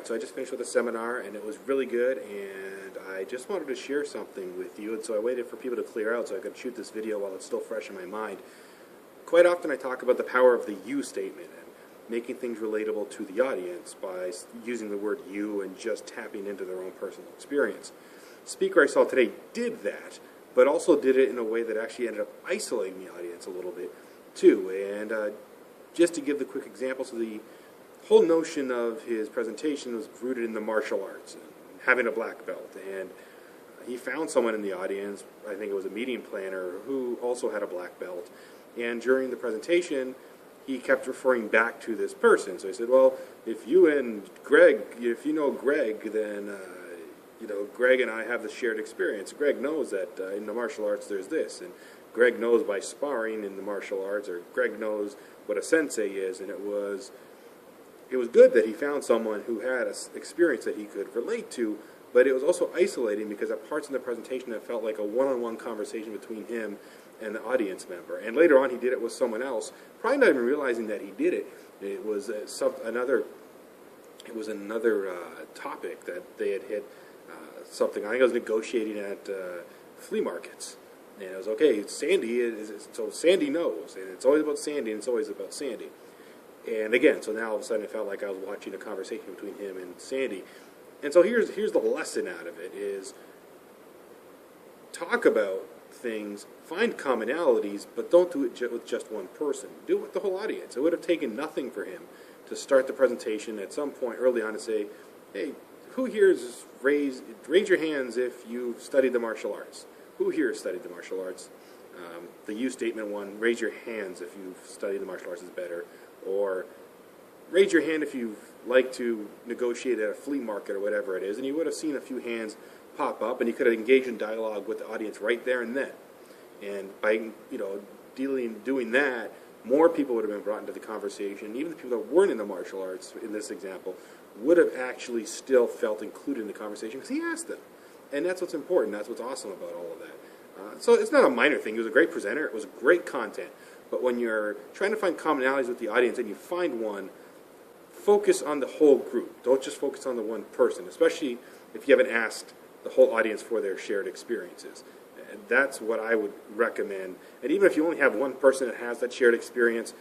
Alright, so I just finished with a seminar and it was really good, and I just wanted to share something with you, and so I waited for people to clear out so I could shoot this video while it's still fresh in my mind. Quite often I talk about the power of the you statement and making things relatable to the audience by using the word you and just tapping into their own personal experience. The speaker I saw today did that, but also did it in a way that actually ended up isolating the audience a little bit too. And just to give the quick example, so the whole notion of his presentation was rooted in the martial arts, and having a black belt, and he found someone in the audience, I think it was a meeting planner, who also had a black belt, and during the presentation he kept referring back to this person. So he said, well, if you know Greg, then Greg and I have the shared experience. Greg knows that in the martial arts there's this, and Greg knows by sparring in the martial arts, or Greg knows what a sensei is. And it was good that he found someone who had an experience that he could relate to, but it was also isolating because at parts in the presentation it felt like a one-on-one conversation between him and the audience member. And later on he did it with someone else, probably not even realizing that he did it. It was another topic that they had hit, something. I think I was negotiating at flea markets. And it was, okay, Sandy, so Sandy knows, and it's always about Sandy, and it's always about Sandy. And again, so now all of a sudden it felt like I was watching a conversation between him and Sandy. And so here's the lesson out of it is, talk about things, find commonalities, but don't do it with just one person. Do it with the whole audience. It would have taken nothing for him to start the presentation at some point early on to say, hey, who here is raise your hands if you've studied the martial arts? Who here has studied the martial arts? The you statement one, raise your hands if you've studied the martial arts is better. Or raise your hand if you like to negotiate at a flea market or whatever it is. And you would have seen a few hands pop up, and you could have engaged in dialogue with the audience right there and then. And by doing that, more people would have been brought into the conversation. Even the people that weren't in the martial arts, in this example, would have actually still felt included in the conversation because he asked them. And that's what's important. That's what's awesome about all of that. So it's not a minor thing. He was a great presenter. It was great content. But when you're trying to find commonalities with the audience and you find one, focus on the whole group. Don't just focus on the one person, especially if you haven't asked the whole audience for their shared experiences. And that's what I would recommend. And even if you only have one person that has that shared experience,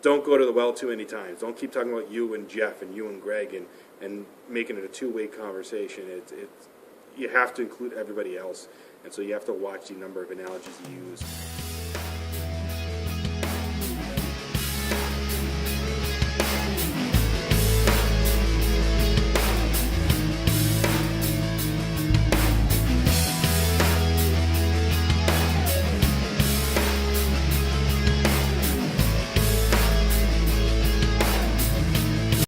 don't go to the well too many times. Don't keep talking about you and Jeff and you and Greg and making it a two-way conversation. You have to include everybody else, and so you have to watch the number of analogies you use.